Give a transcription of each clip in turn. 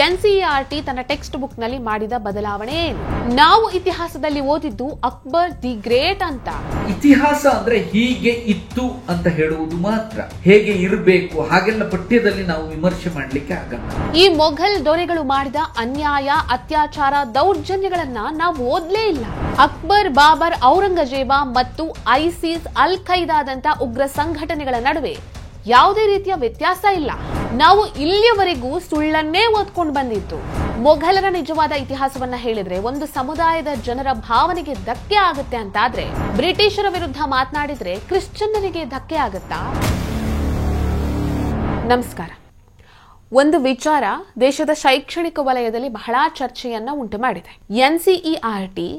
NCERT ತನ್ನ text book ನಲ್ಲಿ ಮಾಡಿದ ಬದಲಾವಣೆ ಏನು? ನಾವು ಇತಿಹಾಸದಲ್ಲಿ ಓದಿದ್ದು ಅಕ್ಬರ್ ದಿ ಗ್ರೇಟ್ ಅಂತ. ಇತಿಹಾಸ ಅಂದ್ರೆ ಹೀಗೆ ಇತ್ತು ಅಂತ ಹೇಳುವುದು ಮಾತ್ರ. ಹೇಗೆ ಇರಬೇಕು ಹಾಗೆಲ್ಲ ಪಠ್ಯದಲ್ಲಿ ನಾವು ವಿಮರ್ಶೆ ಮಾಡಲಿಕ್ಕೆ ಆಗಲ್ಲ. ಈ ಮೊಘಲ್ ದೊರೆಗಳು ಮಾಡಿದ ಅನ್ಯಾಯ, ಅತ್ಯಾಚಾರ, ದೌರ್ಜನ್ಯಗಳನ್ನ ನಾವು ಓದ್ಲೇ ಇಲ್ಲ. ಅಕ್ಬರ್, ಬಾಬರ್, ಔರಂಗಜೇಬ ಮತ್ತು ಐಸಿಸ್, ಅಲ್ ಖೈದಾದಂತ ಉಗ್ರ ಸಂಘಟನೆಗಳ ನಡುವೆ ಯಾವುದೇ ರೀತಿಯ ವ್ಯತ್ಯಾಸ ಇಲ್ಲ. ನಾವು ಇಲ್ಲಿಯವರೆಗೂ ಸುಳ್ಳನ್ನೇ ಓದ್ಕೊಂಡು ಬಂದಿತ್ತು. ಮೊಘಲರ ನಿಜವಾದ ಇತಿಹಾಸವನ್ನ ಹೇಳಿದ್ರೆ ಒಂದು ಸಮುದಾಯದ ಜನರ ಭಾವನೆಗೆ ಧಕ್ಕೆ ಆಗುತ್ತೆ ಅಂತಾದ್ರೆ, ಬ್ರಿಟಿಷರ ವಿರುದ್ಧ ಮಾತನಾಡಿದ್ರೆ ಕ್ರಿಶ್ಚಿಯನ್ನರಿಗೆ ಧಕ್ಕೆ ಆಗುತ್ತಾ? ನಮಸ್ಕಾರ. ಒಂದು ವಿಚಾರ ದೇಶದ ಶೈಕ್ಷಣಿಕ ವಲಯದಲ್ಲಿ ಬಹಳ ಚರ್ಚೆಯನ್ನ ಉಂಟು ಮಾಡಿದೆ. ಎನ್ಸಿಇಆರ್ಟಿ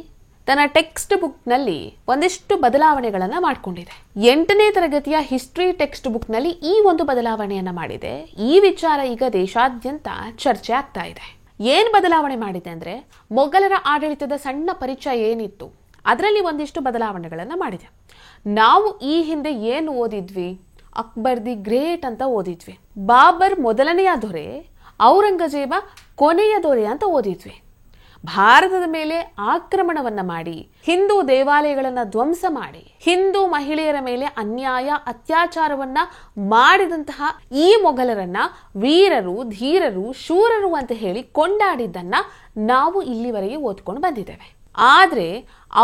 ತನ್ನ ಟೆಕ್ಸ್ಟ್ ಬುಕ್ ನಲ್ಲಿ ಒಂದಿಷ್ಟು ಬದಲಾವಣೆಗಳನ್ನ ಮಾಡಿಕೊಂಡಿದೆ. 8ನೇ ತರಗತಿಯ ಹಿಸ್ಟ್ರಿ ಟೆಕ್ಸ್ಟ್ ಬುಕ್ ನಲ್ಲಿ ಈ ಒಂದು ಬದಲಾವಣೆಯನ್ನ ಮಾಡಿದೆ. ಈ ವಿಚಾರ ಈಗ ದೇಶಾದ್ಯಂತ ಚರ್ಚೆ ಆಗ್ತಾ ಇದೆ. ಏನ್ ಬದಲಾವಣೆ ಮಾಡಿದೆ ಅಂದ್ರೆ, ಮೊಘಲರ ಆಡಳಿತದ ಸಣ್ಣ ಪರಿಚಯ ಏನಿತ್ತು ಅದರಲ್ಲಿ ಒಂದಿಷ್ಟು ಬದಲಾವಣೆಗಳನ್ನ ಮಾಡಿದೆ. ನಾವು ಈ ಹಿಂದೆ ಏನು ಓದಿದ್ವಿ? ಅಕ್ಬರ್ ದಿ ಗ್ರೇಟ್ ಅಂತ ಓದಿದ್ವಿ. ಬಾಬರ್ ಮೊದಲನೆಯ ದೊರೆ, ಔರಂಗಜೇಬ ಕೊನೆಯ ದೊರೆ ಅಂತ ಓದಿದ್ವಿ. ಭಾರತದ ಮೇಲೆ ಆಕ್ರಮಣವನ್ನ ಮಾಡಿ, ಹಿಂದೂ ದೇವಾಲಯಗಳನ್ನ ಧ್ವಂಸ ಮಾಡಿ, ಹಿಂದೂ ಮಹಿಳೆಯರ ಮೇಲೆ ಅನ್ಯಾಯ, ಅತ್ಯಾಚಾರವನ್ನ ಮಾಡಿದಂತಹ ಈ ಮೊಘಲರನ್ನ ವೀರರು, ಧೀರರು, ಶೂರರು ಅಂತ ಹೇಳಿ ಕೊಂಡಾಡಿದ್ದನ್ನ ನಾವು ಇಲ್ಲಿವರೆಗೆ ಓದ್ಕೊಂಡು ಬಂದಿದ್ದೇವೆ. ಆದ್ರೆ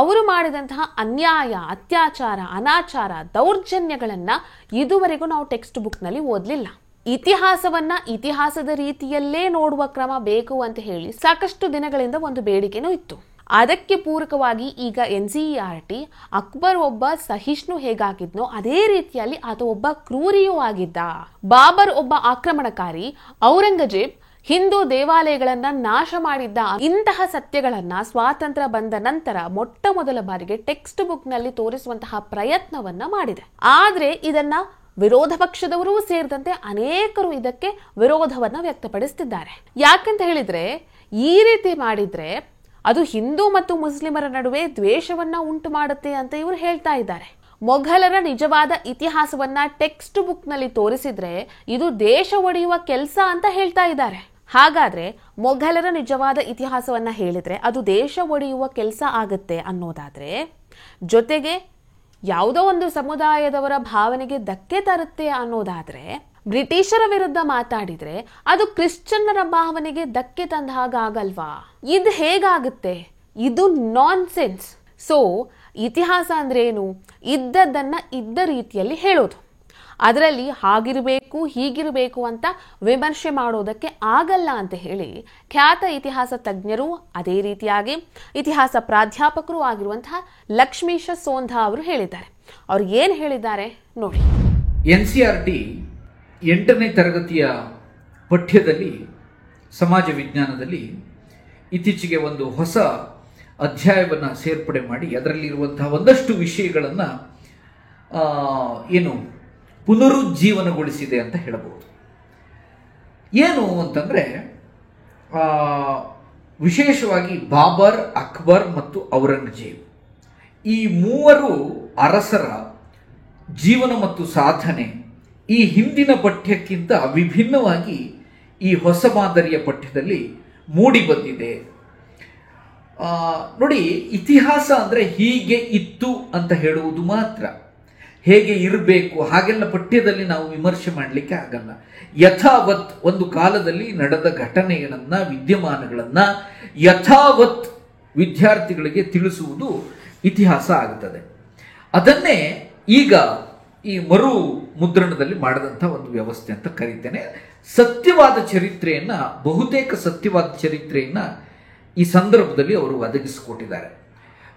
ಅವರು ಮಾಡಿದಂತಹ ಅನ್ಯಾಯ, ಅತ್ಯಾಚಾರ, ಅನಾಚಾರ, ದೌರ್ಜನ್ಯಗಳನ್ನ ಇದುವರೆಗೂ ನಾವು ಟೆಕ್ಸ್ಟ್ ಬುಕ್ ನಲ್ಲಿ ಓದ್ಲಿಲ್ಲ. ಇತಿಹಾಸವನ್ನ ಇತಿಹಾಸದ ರೀತಿಯಲ್ಲೇ ನೋಡುವ ಕ್ರಮ ಬೇಕು ಅಂತ ಹೇಳಿ ಸಾಕಷ್ಟು ದಿನಗಳಿಂದ ಒಂದು ಬೇಡಿಕೆನೂ ಇತ್ತು. ಅದಕ್ಕೆ ಪೂರಕವಾಗಿ ಈಗ ಎನ್ಸಿಇಆರ್ಟಿ ಅಕ್ಬರ್ ಒಬ್ಬ ಸಹಿಷ್ಣು ಹೇಗಾಗಿದ್ನೋ ಅದೇ ರೀತಿಯಲ್ಲಿ ಆತ ಒಬ್ಬ ಕ್ರೂರಿಯೂ ಆಗಿದ್ದ. ಬಾಬರ್ ಒಬ್ಬ ಆಕ್ರಮಣಕಾರಿ, ಔರಂಗಜೇಬ್ ಹಿಂದೂ ದೇವಾಲಯಗಳನ್ನ ನಾಶ ಮಾಡಿದ್ದ. ಇಂತಹ ಸತ್ಯಗಳನ್ನ ಸ್ವಾತಂತ್ರ್ಯ ಬಂದ ನಂತರ ಮೊಟ್ಟ ಮೊದಲ ಬಾರಿಗೆ ಟೆಕ್ಸ್ಟ್ ಬುಕ್ ನಲ್ಲಿ ತೋರಿಸುವಂತಹ ಪ್ರಯತ್ನವನ್ನ ಮಾಡಿದೆ. ಆದ್ರೆ ಇದನ್ನ ವಿರೋಧ ಪಕ್ಷದವರೂ ಸೇರಿದಂತೆ ಅನೇಕರು ಇದಕ್ಕೆ ವಿರೋಧವನ್ನ ವ್ಯಕ್ತಪಡಿಸುತ್ತಿದ್ದಾರೆ. ಯಾಕಂತ ಹೇಳಿದ್ರೆ, ಈ ರೀತಿ ಮಾಡಿದ್ರೆ ಅದು ಹಿಂದೂ ಮತ್ತು ಮುಸ್ಲಿಮರ ನಡುವೆ ದ್ವೇಷವನ್ನ ಉಂಟು ಮಾಡುತ್ತೆ ಅಂತ ಇವರು ಹೇಳ್ತಾ ಇದ್ದಾರೆ. ಮೊಘಲರ ನಿಜವಾದ ಇತಿಹಾಸವನ್ನ ಟೆಕ್ಸ್ಟ್ ಬುಕ್ ನಲ್ಲಿ ತೋರಿಸಿದ್ರೆ ಇದು ದೇಶ ಒಡೆಯುವ ಕೆಲಸ ಅಂತ ಹೇಳ್ತಾ ಇದ್ದಾರೆ. ಹಾಗಾದ್ರೆ ಮೊಘಲರ ನಿಜವಾದ ಇತಿಹಾಸವನ್ನ ಹೇಳಿದ್ರೆ ಅದು ದೇಶ ಒಡೆಯುವ ಕೆಲಸ ಆಗುತ್ತೆ ಅನ್ನೋದಾದ್ರೆ, ಜೊತೆಗೆ ಯಾವುದೋ ಒಂದು ಸಮುದಾಯದವರ ಭಾವನೆಗೆ ಧಕ್ಕೆ ತರುತ್ತೆ ಅನ್ನೋದಾದ್ರೆ, ಬ್ರಿಟಿಷರ ವಿರುದ್ಧ ಮಾತಾಡಿದ್ರೆ ಅದು ಕ್ರಿಶ್ಚಿಯನ್ನರ ಭಾವನೆಗೆ ಧಕ್ಕೆ ತಂದ ಹಾಗ ಆಗಲ್ವಾ? ಇದು ಹೇಗಾಗುತ್ತೆ? ಇದು ನಾನ್ ಸೆನ್ಸ್. ಸೊ ಇತಿಹಾಸ ಅಂದ್ರೆ ಏನು? ಇದ್ದದ್ದನ್ನ ಇದ್ದ ರೀತಿಯಲ್ಲಿ ಹೇಳೋದು. ಅದರಲ್ಲಿ ಹಾಗಿರಬೇಕು, ಹೀಗಿರಬೇಕು ಅಂತ ವಿಮರ್ಶೆ ಮಾಡೋದಕ್ಕೆ ಆಗಲ್ಲ ಅಂತ ಹೇಳಿ ಖ್ಯಾತ ಇತಿಹಾಸ ತಜ್ಞರು, ಅದೇ ರೀತಿಯಾಗಿ ಇತಿಹಾಸ ಪ್ರಾಧ್ಯಾಪಕರು ಆಗಿರುವಂತಹ ಲಕ್ಷ್ಮೀಶ ಸೋಂಧಾ ಅವರು ಹೇಳಿದ್ದಾರೆ. ಅವ್ರು ಏನು ಹೇಳಿದ್ದಾರೆ ನೋಡಿ. ಎನ್ಸಿಇಆರ್ಟಿ 8ನೇ ತರಗತಿಯ ಪಠ್ಯದಲ್ಲಿ ಸಮಾಜ ವಿಜ್ಞಾನದಲ್ಲಿ ಇತ್ತೀಚೆಗೆ ಒಂದು ಹೊಸ ಅಧ್ಯಾಯವನ್ನು ಸೇರ್ಪಡೆ ಮಾಡಿ ಅದರಲ್ಲಿರುವಂತಹ ಒಂದಷ್ಟು ವಿಷಯಗಳನ್ನು ಪುನರುಜ್ಜೀವನಗೊಳಿಸಿದೆ ಅಂತ ಹೇಳಬಹುದು. ಏನು ಅಂತಂದರೆ, ವಿಶೇಷವಾಗಿ ಬಾಬರ್, ಅಕ್ಬರ್ ಮತ್ತು ಔರಂಗಜೇಬ್ ಈ ಮೂವರು ಅರಸರ ಜೀವನ ಮತ್ತು ಸಾಧನೆ ಈ ಹಿಂದಿನ ಪಠ್ಯಕ್ಕಿಂತ ವಿಭಿನ್ನವಾಗಿ ಈ ಹೊಸ ಮಾದರಿಯ ಪಠ್ಯದಲ್ಲಿ ಮೂಡಿ ಬಂದಿದೆ. ನೋಡಿ, ಇತಿಹಾಸ ಅಂದರೆ ಹೀಗೆ ಇತ್ತು ಅಂತ ಹೇಳುವುದು ಮಾತ್ರ. ಹೇಗೆ ಇರಬೇಕು ಹಾಗೆಲ್ಲ ಪಠ್ಯದಲ್ಲಿ ನಾವು ವಿಮರ್ಶೆ ಮಾಡಲಿಕ್ಕೆ ಆಗಲ್ಲ. ಯಥಾವತ್ ಒಂದು ಕಾಲದಲ್ಲಿ ನಡೆದ ಘಟನೆಗಳನ್ನ, ವಿದ್ಯಮಾನಗಳನ್ನ ಯಥಾವತ್ ವಿದ್ಯಾರ್ಥಿಗಳಿಗೆ ತಿಳಿಸುವುದು ಇತಿಹಾಸ ಆಗುತ್ತದೆ. ಅದನ್ನೇ ಈಗ ಈ ಮರು ಮುದ್ರಣದಲ್ಲಿ ಮಾಡಿದಂಥ ಒಂದು ವ್ಯವಸ್ಥೆ ಅಂತ ಕರೀತೇನೆ. ಸತ್ಯವಾದ ಚರಿತ್ರೆಯನ್ನ, ಬಹುತೇಕ ಸತ್ಯವಾದ ಚರಿತ್ರೆಯನ್ನ ಈ ಸಂದರ್ಭದಲ್ಲಿ ಅವರು ಒದಗಿಸಿಕೊಟ್ಟಿದ್ದಾರೆ.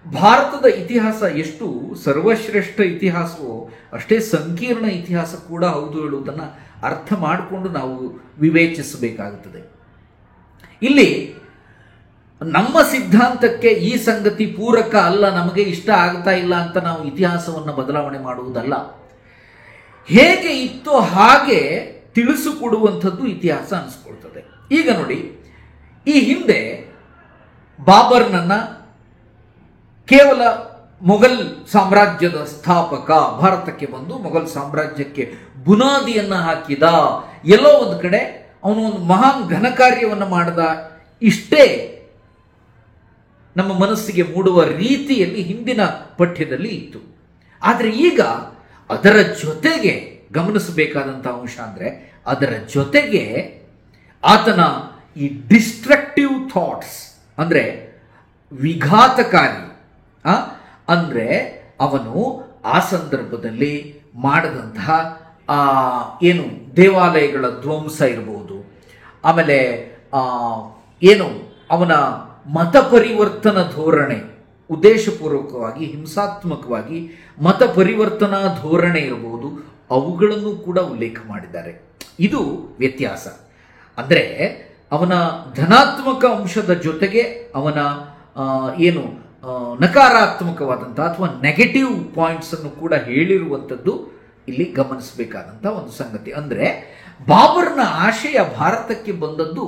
ಭಾರತದ ಇತಿಹಾಸ ಎಷ್ಟು ಸರ್ವಶ್ರೇಷ್ಠ ಇತಿಹಾಸವೋ ಅಷ್ಟೇ ಸಂಕೀರ್ಣ ಇತಿಹಾಸ ಕೂಡ ಹೌದು ಹೇಳುವುದನ್ನು ಅರ್ಥ ಮಾಡಿಕೊಂಡು ನಾವು ವಿವೇಚಿಸಬೇಕಾಗುತ್ತದೆ. ಇಲ್ಲಿ ನಮ್ಮ ಸಿದ್ಧಾಂತಕ್ಕೆ ಈ ಸಂಗತಿ ಪೂರಕ ಅಲ್ಲ, ನಮಗೆ ಇಷ್ಟ ಆಗ್ತಾ ಇಲ್ಲ ಅಂತ ನಾವು ಇತಿಹಾಸವನ್ನು ಬದಲಾವಣೆ ಮಾಡುವುದಲ್ಲ. ಹೇಗೆ ಇತ್ತೋ ಹಾಗೆ ತಿಳಿಸಿಕೊಡುವಂಥದ್ದು ಇತಿಹಾಸ ಅನಿಸ್ಕೊಳ್ತದೆ. ಈಗ ನೋಡಿ, ಈ ಹಿಂದೆ ಬಾಬರ್ನನ್ನ ಕೇವಲ ಮೊಘಲ್ ಸಾಮ್ರಾಜ್ಯದ ಸ್ಥಾಪಕ, ಭಾರತಕ್ಕೆ ಬಂದು ಮೊಘಲ್ ಸಾಮ್ರಾಜ್ಯಕ್ಕೆ ಬುನಾದಿಯನ್ನ ಹಾಕಿದ, ಎಲ್ಲೋ ಒಂದು ಕಡೆ ಅವನು ಒಂದು ಮಹಾನ್ ಘನ ಕಾರ್ಯವನ್ನು ಮಾಡಿದ, ಇಷ್ಟೇ ನಮ್ಮ ಮನಸ್ಸಿಗೆ ಮೂಡುವ ರೀತಿಯಲ್ಲಿ ಹಿಂದಿನ ಪಠ್ಯದಲ್ಲಿ ಇತ್ತು. ಆದರೆ ಈಗ ಅದರ ಜೊತೆಗೆ ಗಮನಿಸಬೇಕಾದಂಥ ಅಂಶ ಅಂದರೆ, ಅದರ ಜೊತೆಗೆ ಆತನ ಈ ಡಿಸ್ಟ್ರಕ್ಟಿವ್ ಥಾಟ್ಸ್, ಅಂದರೆ ವಿಘಾತಕಾರಿ, ಅಂದರೆ ಅವನು ಆ ಸಂದರ್ಭದಲ್ಲಿ ಮಾಡದಂತಹ ಏನು ದೇವಾಲಯಗಳ ಧ್ವಂಸ ಇರಬಹುದು, ಆಮೇಲೆ ಏನು ಅವನ ಮತ ಪರಿವರ್ತನಾ ಧೋರಣೆ, ಉದ್ದೇಶಪೂರ್ವಕವಾಗಿ ಹಿಂಸಾತ್ಮಕವಾಗಿ ಮತ ಪರಿವರ್ತನಾ ಧೋರಣೆ ಇರಬಹುದು, ಅವುಗಳನ್ನು ಕೂಡ ಉಲ್ಲೇಖ ಮಾಡಿದ್ದಾರೆ. ಇದು ವ್ಯತ್ಯಾಸ. ಅಂದರೆ ಅವನ ಧನಾತ್ಮಕ ಅಂಶದ ಜೊತೆಗೆ ಅವನ ಏನು ನಕಾರಾತ್ಮಕವಾದಂಥ ಅಥವಾ ನೆಗೆಟಿವ್ ಪಾಯಿಂಟ್ಸ್ ಅನ್ನು ಕೂಡ ಹೇಳಿರುವಂಥದ್ದು ಇಲ್ಲಿ ಗಮನಿಸಬೇಕಾದಂಥ ಒಂದು ಸಂಗತಿ. ಅಂದರೆ ಬಾಬರ್ನ ಆಶಯ ಭಾರತಕ್ಕೆ ಬಂದದ್ದು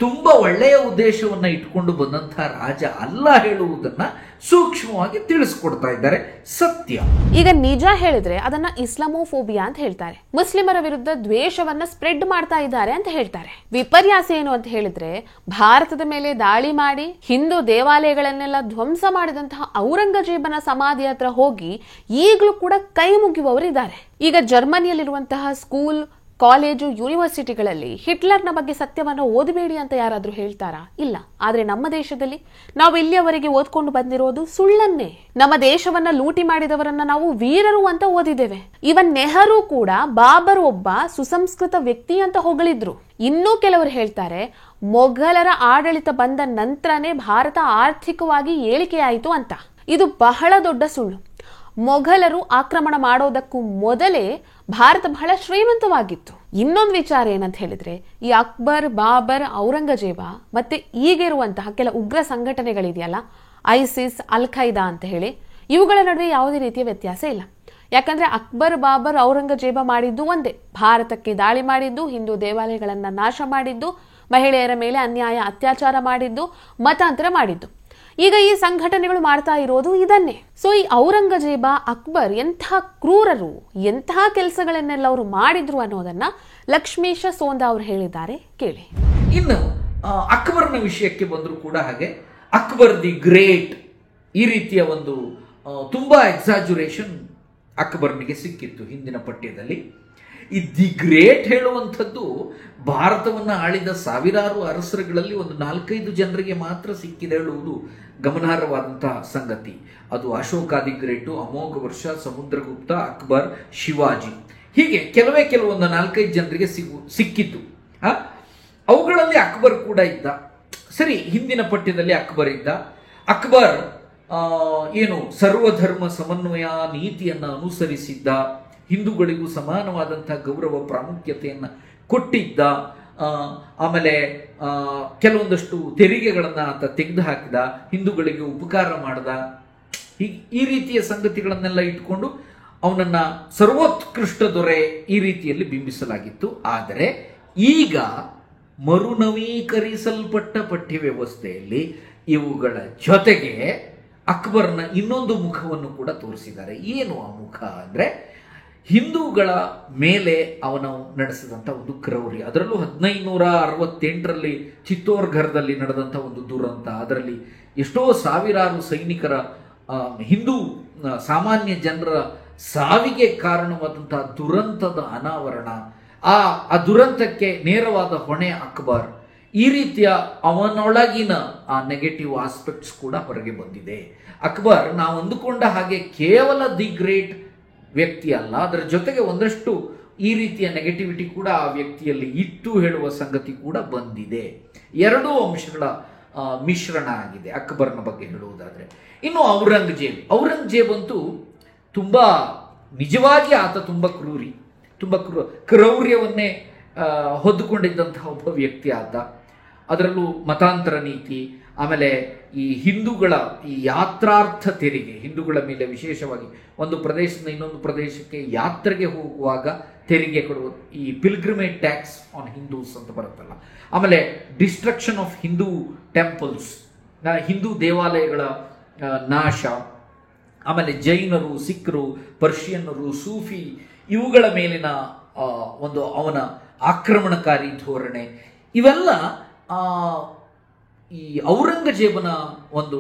ತುಂಬಾ ಒಳ್ಳೆಯ ಉದ್ದೇಶವನ್ನ ಇಟ್ಕೊಂಡು ಬಂದಂತಹ ರಾಜ ಅಲ್ಲ ಹೇಳುವುದನ್ನ ಸೂಕ್ಷ್ಮವಾಗಿ ತಿಳಿಸ್ಕೊಡ್ತಾ ಇದ್ದಾರೆ. ಸತ್ಯ. ಈಗ ನಿಜ ಹೇಳಿದ್ರೆ ಅದನ್ನ ಇಸ್ಲಾಮೋಫೋಬಿಯಾ ಅಂತ ಹೇಳ್ತಾರೆ. ಮುಸ್ಲಿಮರ ವಿರುದ್ಧ ದ್ವೇಷವನ್ನ ಸ್ಪ್ರೆಡ್ ಮಾಡ್ತಾ ಇದ್ದಾರೆ ಅಂತ ಹೇಳ್ತಾರೆ. ವಿಪರ್ಯಾಸ ಏನು ಅಂತ ಹೇಳಿದ್ರೆ, ಭಾರತದ ಮೇಲೆ ದಾಳಿ ಮಾಡಿ ಹಿಂದೂ ದೇವಾಲಯಗಳನ್ನೆಲ್ಲ ಧ್ವಂಸ ಮಾಡಿದಂತಹ ಔರಂಗಜೇಬನ ಸಮಾಧಿ ಹತ್ರ ಹೋಗಿ ಈಗಲೂ ಕೂಡ ಕೈ ಮುಗಿಯುವವರಿದ್ದಾರೆ. ಈಗ ಜರ್ಮನಿಯಲ್ಲಿರುವಂತಹ ಸ್ಕೂಲ್, ಕಾಲೇಜು, ಯೂನಿವರ್ಸಿಟಿಗಳಲ್ಲಿ ಹಿಟ್ಲರ್ನ ಬಗ್ಗೆ ಸತ್ಯವನ್ನು ಓದಬೇಡಿ ಅಂತ ಯಾರಾದ್ರೂ ಹೇಳ್ತಾರಾ? ಇಲ್ಲ. ಆದ್ರೆ ನಮ್ಮ ದೇಶದಲ್ಲಿ ನಾವು ಇಲ್ಲಿಯವರೆಗೆ ಓದ್ಕೊಂಡು ಬಂದಿರೋದು ಸುಳ್ಳನ್ನೇ. ನಮ್ಮ ದೇಶವನ್ನ ಲೂಟಿ ಮಾಡಿದವರನ್ನ ನಾವು ವೀರರು ಅಂತ ಓದಿದ್ದೇವೆ. ಇವನ್ ನೆಹರು ಕೂಡ ಬಾಬರ್ ಒಬ್ಬ ಸುಸಂಸ್ಕೃತ ವ್ಯಕ್ತಿ ಅಂತ ಹೊಗಳಿದ್ರು. ಇನ್ನೂ ಕೆಲವರು ಹೇಳ್ತಾರೆ ಮೊಘಲರ ಆಡಳಿತ ಬಂದ ನಂತರನೇ ಭಾರತ ಆರ್ಥಿಕವಾಗಿ ಏಳಿಕೆಯಾಯಿತು ಅಂತ. ಇದು ಬಹಳ ದೊಡ್ಡ ಸುಳ್ಳು. ಮೊಘಲರು ಆಕ್ರಮಣ ಮಾಡೋದಕ್ಕೂ ಮೊದಲೇ ಭಾರತ ಬಹಳ ಶ್ರೀಮಂತವಾಗಿತ್ತು. ಇನ್ನೊಂದು ವಿಚಾರ ಏನಂತ ಹೇಳಿದ್ರೆ, ಈ ಅಕ್ಬರ್, ಬಾಬರ್, ಔರಂಗಜೇಬ ಮತ್ತೆ ಈಗಿರುವಂತಹ ಕೆಲ ಉಗ್ರ ಸಂಘಟನೆಗಳಿದೆಯಲ್ಲ, ಐಸಿಸ್, ಅಲ್ ಖೈದಾ ಅಂತ ಹೇಳಿ, ಇವುಗಳ ನಡುವೆ ಯಾವುದೇ ರೀತಿಯ ವ್ಯತ್ಯಾಸ ಇಲ್ಲ. ಯಾಕಂದ್ರೆ ಅಕ್ಬರ್, ಬಾಬರ್, ಔರಂಗಜೇಬ ಮಾಡಿದ್ದು ಒಂದೇ. ಭಾರತಕ್ಕೆ ದಾಳಿ ಮಾಡಿದ್ದು, ಹಿಂದೂ ದೇವಾಲಯಗಳನ್ನ ನಾಶ ಮಾಡಿದ್ದು, ಮಹಿಳೆಯರ ಮೇಲೆ ಅನ್ಯಾಯ ಅತ್ಯಾಚಾರ ಮಾಡಿದ್ದು, ಮತಾಂತರ ಮಾಡಿದ್ದು. ಈಗ ಈ ಸಂಘಟನೆಗಳು ಮಾಡ್ತಾ ಇರೋದು ಇದನ್ನೇ. ಸೊ ಈ ಔರಂಗಜೇಬ, ಅಕ್ಬರ್ ಎಂತಹ ಕ್ರೂರರು, ಎಂತಹ ಕೆಲಸಗಳನ್ನೆಲ್ಲ ಅವರು ಮಾಡಿದ್ರು ಅನ್ನೋದನ್ನ ಲಕ್ಷ್ಮೀಶ ಸೋಂದ ಅವರು ಹೇಳಿದ್ದಾರೆ, ಕೇಳಿ. ಇನ್ನು ಅಕ್ಬರ್ನ ವಿಷಯಕ್ಕೆ ಬಂದರೂ ಕೂಡ ಹಾಗೆ, ಅಕ್ಬರ್ ದಿ ಗ್ರೇಟ್ ಈ ರೀತಿಯ ಒಂದು ತುಂಬಾ ಎಕ್ಸಾಜುರೇಷನ್ ಅಕ್ಬರ್ನಿಗೆ ಸಿಕ್ಕಿತ್ತು ಹಿಂದಿನ ಪಠ್ಯದಲ್ಲಿ. ಈ ದಿ ಗ್ರೇಟ್ ಹೇಳುವಂಥದ್ದು ಭಾರತವನ್ನು ಆಳಿದ ಸಾವಿರಾರು ಅರಸರುಗಳಲ್ಲಿ ಒಂದು 4-5 ಜನರಿಗೆ ಮಾತ್ರ ಸಿಕ್ಕಿದೆ ಹೇಳುವುದು ಗಮನಾರ್ಹವಾದಂತಹ ಸಂಗತಿ. ಅದು ಅಶೋಕ ದಿ ಗ್ರೇಟು, ಅಮೋಘ ವರ್ಷ, ಸಮುದ್ರಗುಪ್ತ, ಅಕ್ಬರ್, ಶಿವಾಜಿ, ಹೀಗೆ ಕೆಲವೊಂದು 4-5 ಜನರಿಗೆ ಸಿಕ್ಕಿತ್ತು. ಅವುಗಳಲ್ಲಿ ಅಕ್ಬರ್ ಕೂಡ ಇದ್ದ. ಸರಿ, ಹಿಂದಿನ ಪಠ್ಯದಲ್ಲಿ ಅಕ್ಬರ್ ಇದ್ದ. ಅಕ್ಬರ್ ಏನು ಸರ್ವಧರ್ಮ ಸಮನ್ವಯ ನೀತಿಯನ್ನು ಅನುಸರಿಸಿದ್ದ, ಹಿಂದೂಗಳಿಗೂ ಸಮಾನವಾದಂತಹ ಗೌರವ ಪ್ರಾಮುಖ್ಯತೆಯನ್ನು ಕೊಟ್ಟಿದ್ದ, ಆಮೇಲೆ ಕೆಲವೊಂದಷ್ಟು ತೆರಿಗೆಗಳನ್ನು ಆತ ತೆಗೆದು ಹಾಕಿದ, ಹಿಂದೂಗಳಿಗೆ ಉಪಕಾರ ಮಾಡಿದ. ಈ ರೀತಿಯ ಸಂಗತಿಗಳನ್ನೆಲ್ಲ ಇಟ್ಕೊಂಡು ಅವನನ್ನ ಸರ್ವೋತ್ಕೃಷ್ಟ ದೊರೆ ಈ ರೀತಿಯಲ್ಲಿ ಬಿಂಬಿಸಲಾಗಿತ್ತು. ಆದರೆ ಈಗ ಮರುನವೀಕರಿಸಲ್ಪಟ್ಟ ಪಠ್ಯ ವ್ಯವಸ್ಥೆಯಲ್ಲಿ ಇವುಗಳ ಜೊತೆಗೆ ಅಕ್ಬರ್ನ ಇನ್ನೊಂದು ಮುಖವನ್ನು ಕೂಡ ತೋರಿಸಿದ್ದಾರೆ. ಏನು ಆ ಮುಖ ಅಂದರೆ, ಹಿಂದೂಗಳ ಮೇಲೆ ಅವನು ನಡೆಸಿದಂಥ ಒಂದು ಕ್ರೌರ್ಯ. ಅದರಲ್ಲೂ 1568ರಲ್ಲಿ ಚಿತ್ತೋರ್ಘರ್ದಲ್ಲಿ ನಡೆದಂಥ ಒಂದು ದುರಂತ, ಅದರಲ್ಲಿ ಎಷ್ಟೋ ಸಾವಿರಾರು ಸೈನಿಕರ, ಹಿಂದೂ ಸಾಮಾನ್ಯ ಜನರ ಸಾವಿಗೆ ಕಾರಣವಾದಂತಹ ದುರಂತದ ಅನಾವರಣ, ಆ ದುರಂತಕ್ಕೆ ನೇರವಾದ ಹೊಣೆ ಅಕ್ಬರ್. ಈ ರೀತಿಯ ಅವನೊಳಗಿನ ಆ ನೆಗೆಟಿವ್ ಆಸ್ಪೆಕ್ಟ್ಸ್ ಕೂಡ ಹೊರಗೆ ಬಂದಿದೆ. ಅಕ್ಬರ್ ನಾವು ಅಂದುಕೊಂಡ ಹಾಗೆ ಕೇವಲ ದಿ ಗ್ರೇಟ್ ವ್ಯಕ್ತಿ ಅಲ್ಲ, ಅದರ ಜೊತೆಗೆ ಒಂದಷ್ಟು ಈ ರೀತಿಯ ನೆಗೆಟಿವಿಟಿ ಕೂಡ ಆ ವ್ಯಕ್ತಿಯಲ್ಲಿ ಇತ್ತು ಹೇಳುವ ಸಂಗತಿ ಕೂಡ ಬಂದಿದೆ. ಎರಡೂ ಅಂಶಗಳ ಮಿಶ್ರಣ ಆಗಿದೆ ಅಕ್ಬರ್ನ ಬಗ್ಗೆ ಹೇಳುವುದಾದ್ರೆ. ಇನ್ನು ಔರಂಗಜೇಬ್ ಅಂತೂ ತುಂಬಾ ನಿಜವಾಗಿ ಆತ ತುಂಬಾ ಕ್ರೌರ್ಯವನ್ನೇ ಹೊದ್ದುಕೊಂಡಿದ್ದಂತಹ ಒಬ್ಬ ವ್ಯಕ್ತಿ ಆತ. ಅದರಲ್ಲೂ ಮತಾಂತರ ನೀತಿ, ಆಮೇಲೆ ಈ ಹಿಂದೂಗಳ ಈ ಯಾತ್ರಾರ್ಥ ತೆರಿಗೆ, ಹಿಂದೂಗಳ ಮೇಲೆ ವಿಶೇಷವಾಗಿ ಒಂದು ಪ್ರದೇಶದಿಂದ ಇನ್ನೊಂದು ಪ್ರದೇಶಕ್ಕೆ ಯಾತ್ರೆಗೆ ಹೋಗುವಾಗ ತೆರಿಗೆ ಕೊಡುವುದು, ಈ ಪಿಲ್ಗ್ರಿಮೇಜ್ ಟ್ಯಾಕ್ಸ್ ಆನ್ ಹಿಂದೂಸ್ ಅಂತ ಬರುತ್ತಲ್ಲ. ಆಮೇಲೆ destruction of Hindu temples, Hindu ದೇವಾಲಯಗಳ ನಾಶ. ಆಮೇಲೆ ಜೈನರು, ಸಿಖ್ರು, ಪರ್ಷಿಯನ್ನರು, ಸೂಫಿ ಇವುಗಳ ಮೇಲಿನ ಒಂದು ಅವನ ಆಕ್ರಮಣಕಾರಿ ಧೋರಣೆ ಇವೆಲ್ಲ ಈ ಔರಂಗಜೇಬನ ಒಂದು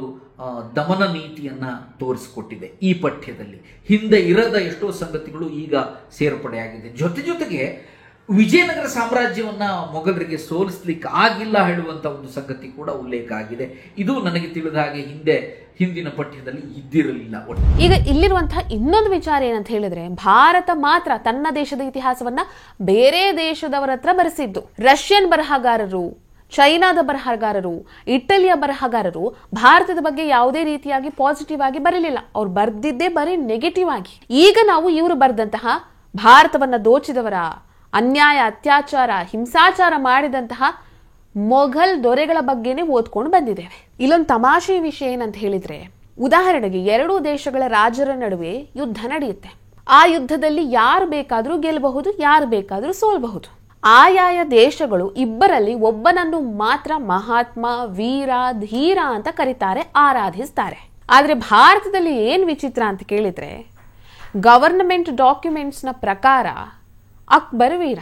ದಮನ ನೀತಿಯನ್ನ ತೋರಿಸಿಕೊಟ್ಟಿದೆ ಈ ಪಠ್ಯದಲ್ಲಿ. ಹಿಂದೆ ಇರದ ಎಷ್ಟೋ ಸಂಗತಿಗಳು ಈಗ ಸೇರ್ಪಡೆಯಾಗಿದೆ. ಜೊತೆಗೆ ವಿಜಯನಗರ ಸಾಮ್ರಾಜ್ಯವನ್ನ ಮೊಘಲರಿಗೆ ಸೋಲಿಸ್ಲಿಕ್ಕೆ ಆಗಿಲ್ಲ ಹೇಳುವಂತ ಒಂದು ಸಂಗತಿ ಕೂಡ ಉಲ್ಲೇಖ ಆಗಿದೆ. ಇದು ನನಗೆ ತಿಳಿದ ಹಾಗೆ ಹಿಂದಿನ ಪಠ್ಯದಲ್ಲಿ ಇದ್ದಿರಲಿಲ್ಲ. ಈಗ ಇಲ್ಲಿರುವಂತಹ ಇನ್ನೊಂದು ವಿಚಾರ ಏನಂತ ಹೇಳಿದ್ರೆ, ಭಾರತ ಮಾತ್ರ ತನ್ನ ದೇಶದ ಇತಿಹಾಸವನ್ನ ಬೇರೆ ದೇಶದವರ ಹತ್ರ ಬರೆಸಿದ್ದು. ರಷ್ಯನ್ ಬರಹಗಾರರು, ಚೈನಾದ ಬರಹಗಾರರು, ಇಟಲಿಯ ಬರಹಗಾರರು ಭಾರತದ ಬಗ್ಗೆ ಯಾವುದೇ ರೀತಿಯಾಗಿ ಪಾಸಿಟಿವ್ ಆಗಿ ಬರಲಿಲ್ಲ. ಅವ್ರು ಬರ್ದಿದ್ದೇ ಬರೀ ನೆಗೆಟಿವ್ ಆಗಿ. ಈಗ ನಾವು ಇವರು ಬರೆದಂತಹ ಭಾರತವನ್ನ ದೋಚಿದವರ, ಅನ್ಯಾಯ, ಅತ್ಯಾಚಾರ, ಹಿಂಸಾಚಾರ ಮಾಡಿದಂತಹ ಮೊಘಲ್ ದೊರೆಗಳ ಬಗ್ಗೆನೇ ಓದ್ಕೊಂಡು ಬಂದಿದ್ದೇವೆ. ಇಲ್ಲೊಂದು ತಮಾಷೆ ವಿಷಯ ಏನಂತ ಹೇಳಿದ್ರೆ, ಉದಾಹರಣೆಗೆ ಎರಡೂ ದೇಶಗಳ ರಾಜರ ನಡುವೆ ಯುದ್ಧ ನಡೆಯುತ್ತೆ. ಆ ಯುದ್ಧದಲ್ಲಿ ಯಾರು ಬೇಕಾದ್ರೂ ಗೆಲ್ಲಬಹುದು, ಯಾರು ಬೇಕಾದ್ರೂ ಸೋಲ್ಬಹುದು. ಆಯಾಯ ದೇಶಗಳು ಇಬ್ಬರಲ್ಲಿ ಒಬ್ಬನನ್ನು ಮಾತ್ರ ಮಹಾತ್ಮ, ವೀರ, ಧೀರ ಅಂತ ಕರೀತಾರೆ, ಆರಾಧಿಸ್ತಾರೆ. ಆದ್ರೆ ಭಾರತದಲ್ಲಿ ಏನ್ ವಿಚಿತ್ರ ಅಂತ ಕೇಳಿದ್ರೆ, ಗವರ್ನಮೆಂಟ್ ಡಾಕ್ಯುಮೆಂಟ್ಸ್ನ ಪ್ರಕಾರ ಅಕ್ಬರ್ ವೀರ,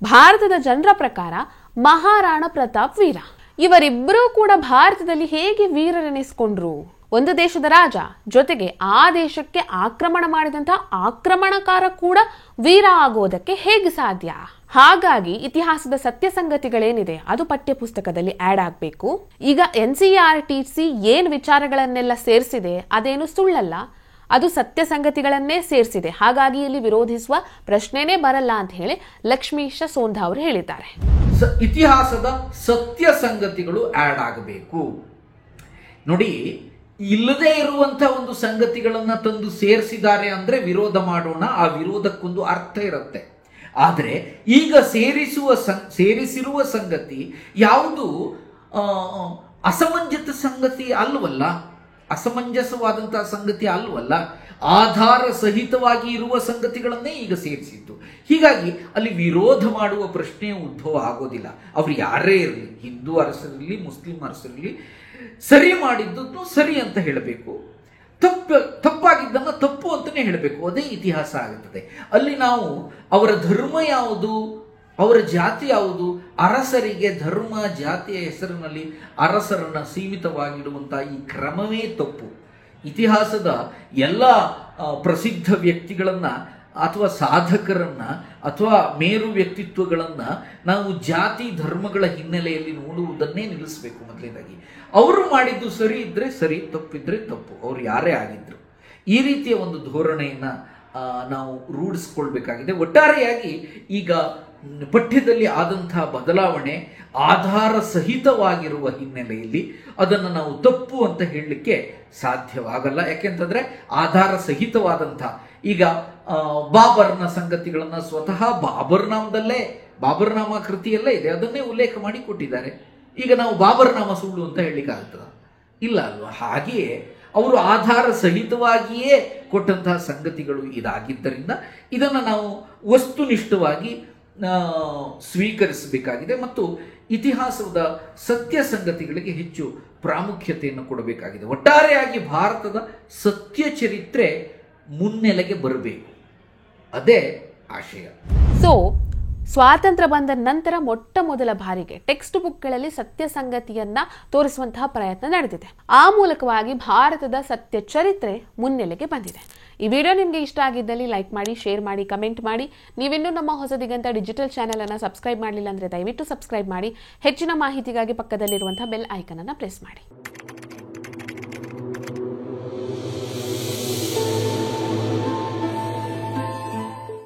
ಭಾರತದ ಜನರ ಪ್ರಕಾರ ಮಹಾರಾಣಾ ಪ್ರತಾಪ್ ವೀರ. ಇವರಿಬ್ಬರೂ ಕೂಡ ಭಾರತದಲ್ಲಿ ಹೇಗೆ ವೀರರೆನಿಸಿಕೊಂಡ್ರು? ಒಂದು ದೇಶದ ರಾಜ ಜೊತೆಗೆ ಆ ದೇಶಕ್ಕೆ ಆಕ್ರಮಣ ಮಾಡಿದಂತಹ ಆಕ್ರಮಣಕಾರ ಕೂಡ ವೀರ ಆಗೋದಕ್ಕೆ ಹೇಗೆ ಸಾಧ್ಯ? ಹಾಗಾಗಿ ಇತಿಹಾಸದ ಸತ್ಯ ಸಂಗತಿಗಳೇನಿದೆ ಅದು ಪಠ್ಯ ಪುಸ್ತಕದಲ್ಲಿ ಆಡ್ ಆಗಬೇಕು. ಈಗ NCERT ಏನ್ ವಿಚಾರಗಳನ್ನೆಲ್ಲ ಸೇರಿಸಿದೆ ಅದೇನು ಸುಳ್ಳಲ್ಲ, ಅದು ಸತ್ಯ ಸಂಗತಿಗಳನ್ನೇ ಸೇರಿಸಿದೆ. ಹಾಗಾಗಿ ಇಲ್ಲಿ ವಿರೋಧಿಸುವ ಪ್ರಶ್ನೆನೇ ಬರಲ್ಲ ಅಂತ ಹೇಳಿ ಲಕ್ಷ್ಮೀಶ ಸೋಂಧಾ ಅವರು ಹೇಳಿದ್ದಾರೆ. ಇತಿಹಾಸದ ಸತ್ಯ ಸಂಗತಿಗಳು ಆಡ್ ಆಗಬೇಕು. ನೋಡಿ, ಇಲ್ಲದೆ ಇರುವಂತಹ ಒಂದು ಸಂಗತಿಗಳನ್ನ ತಂದು ಸೇರಿಸಿದ್ದಾರೆ ಅಂದ್ರೆ ವಿರೋಧ ಮಾಡೋಣ, ಆ ವಿರೋಧಕ್ಕೊಂದು ಅರ್ಥ ಇರುತ್ತೆ. ಆದರೆ ಈಗ ಸೇರಿಸಿರುವ ಸಂಗತಿ ಯಾವುದು ಅಸಮಂಜಸವಾದಂತಹ ಸಂಗತಿ ಅಲ್ವಲ್ಲ, ಆಧಾರ ಸಹಿತವಾಗಿ ಇರುವ ಸಂಗತಿಗಳನ್ನೇ ಈಗ ಸೇರಿಸಿದ್ದು. ಹೀಗಾಗಿ ಅಲ್ಲಿ ವಿರೋಧ ಮಾಡುವ ಪ್ರಶ್ನೆ ಉದ್ಭವ ಆಗೋದಿಲ್ಲ. ಅವ್ರು ಯಾರೇ ಇರಲಿ, ಹಿಂದೂ ಅರಸರಿರಲಿ, ಮುಸ್ಲಿಂ ಅರಸರಿರಲಿ, ಸರಿ ಮಾಡಿದ್ದನ್ನು ಸರಿ ಅಂತ ಹೇಳಬೇಕು, ತಪ್ಪಾಗಿದ್ದನ್ನು ತಪ್ಪು ಅಂತಾನೆ ಹೇಳಬೇಕು. ಅದೇ ಇತಿಹಾಸ ಆಗುತ್ತದೆ. ಅಲ್ಲಿ ನಾವು ಅವರ ಧರ್ಮ ಯಾವುದು, ಅವರ ಜಾತಿ ಯಾವುದು, ಅರಸರಿಗೆ ಧರ್ಮ ಜಾತಿಯ ಹೆಸರಿನಲ್ಲಿ ಅರಸರನ್ನ ಸೀಮಿತವಾಗಿಡುವಂತಹ ಈ ಕ್ರಮವೇ ತಪ್ಪು. ಇತಿಹಾಸದ ಎಲ್ಲ ಪ್ರಸಿದ್ಧ ವ್ಯಕ್ತಿಗಳನ್ನ ಅಥವಾ ಸಾಧಕರನ್ನ ಅಥವಾ ಮೇರು ವ್ಯಕ್ತಿತ್ವಗಳನ್ನ ನಾವು ಜಾತಿ ಧರ್ಮಗಳ ಹಿನ್ನೆಲೆಯಲ್ಲಿ ನೋಡುವುದನ್ನೇ ನಿಲ್ಲಿಸಬೇಕು. ಮೊದಲನೇದಾಗಿ ಅವರು ಮಾಡಿದ್ದು ಸರಿ ಇದ್ರೆ ಸರಿ, ತಪ್ಪಿದ್ರೆ ತಪ್ಪು, ಅವ್ರು ಯಾರೇ ಆಗಿದ್ರು. ಈ ರೀತಿಯ ಒಂದು ಧೋರಣೆಯನ್ನ ನಾವು ರೂಢಿಸ್ಕೊಳ್ಬೇಕಾಗಿದೆ. ಒಟ್ಟಾರೆಯಾಗಿ ಈಗ ಪಠ್ಯದಲ್ಲಿ ಆದಂತಹ ಬದಲಾವಣೆ ಆಧಾರ ಸಹಿತವಾಗಿರುವ ಹಿನ್ನೆಲೆಯಲ್ಲಿ ಅದನ್ನು ನಾವು ತಪ್ಪು ಅಂತ ಹೇಳಲಿಕ್ಕೆ ಸಾಧ್ಯವಾಗಲ್ಲ. ಯಾಕೆಂತಂದ್ರೆ ಆಧಾರ ಸಹಿತವಾದಂತಹ, ಈಗ ಬಾಬರ್ನ ಸಂಗತಿಗಳನ್ನ ಸ್ವತಃ ಬಾಬರ್ನಾಮ ಕೃತಿಯಲ್ಲೇ ಇದೆ, ಅದನ್ನೇ ಉಲ್ಲೇಖ ಮಾಡಿ ಕೊಟ್ಟಿದ್ದಾರೆ. ಈಗ ನಾವು ಬಾಬರ್ನಾಮ ಸುಳ್ಳು ಅಂತ ಹೇಳಲಿಕ್ಕೆ ಆಗ್ತದ? ಇಲ್ಲ ಅಲ್ವಾ? ಹಾಗೆಯೇ ಅವರು ಆಧಾರ ಸಹಿತವಾಗಿಯೇ ಕೊಟ್ಟಂತಹ ಸಂಗತಿಗಳು ಇದಾಗಿದ್ದರಿಂದ ಇದನ್ನು ನಾವು ವಸ್ತುನಿಷ್ಠವಾಗಿ ಸ್ವೀಕರಿಸಬೇಕಾಗಿದೆ ಮತ್ತು ಇತಿಹಾಸದ ಸತ್ಯ ಸಂಗತಿಗಳಿಗೆ ಹೆಚ್ಚು ಪ್ರಾಮುಖ್ಯತೆಯನ್ನು ಕೊಡಬೇಕಾಗಿದೆ. ಒಟ್ಟಾರೆಯಾಗಿ ಭಾರತದ ಸತ್ಯ ಚರಿತ್ರೆ ಮುನ್ನೆಲೆಗೆ ಬರಬೇಕು, ಅದೇ ಆಶಯ. ಸೊ ಸ್ವಾತಂತ್ರ್ಯ ಬಂದ ನಂತರ ಮೊಟ್ಟ ಮೊದಲ ಬಾರಿಗೆ ಟೆಕ್ಸ್ಟ್ ಬುಕ್ಗಳಲ್ಲಿ ಸತ್ಯ ಸಂಗತಿಯನ್ನ ತೋರಿಸುವಂತಹ ಪ್ರಯತ್ನ ನಡೆದಿದೆ. ಆ ಮೂಲಕವಾಗಿ ಭಾರತದ ಸತ್ಯ ಚರಿತ್ರೆ ಮುನ್ನೆಲೆಗೆ ಬಂದಿದೆ. ಈ ವಿಡಿಯೋ ನಿಮಗೆ ಇಷ್ಟ ಆಗಿದ್ದಲ್ಲಿ ಲೈಕ್ ಮಾಡಿ, ಶೇರ್ ಮಾಡಿ, ಕಮೆಂಟ್ ಮಾಡಿ. ನೀವಿನ್ನೂ ನಮ್ಮ ಹೊಸ ದಿಗಂತ ಡಿಜಿಟಲ್ ಚಾನೆಲ್ ಅನ್ನು ಸಬ್ಸ್ಕ್ರೈಬ್ ಮಾಡಲಿಲ್ಲ ಅಂದ್ರೆ ದಯವಿಟ್ಟು ಸಬ್ಸ್ಕ್ರೈಬ್ ಮಾಡಿ. ಹೆಚ್ಚಿನ ಮಾಹಿತಿಗಾಗಿ ಪಕ್ಕದಲ್ಲಿರುವಂತಹ ಬೆಲ್ ಐಕನ್ ಅನ್ನು ಪ್ರೆಸ್ ಮಾಡಿ.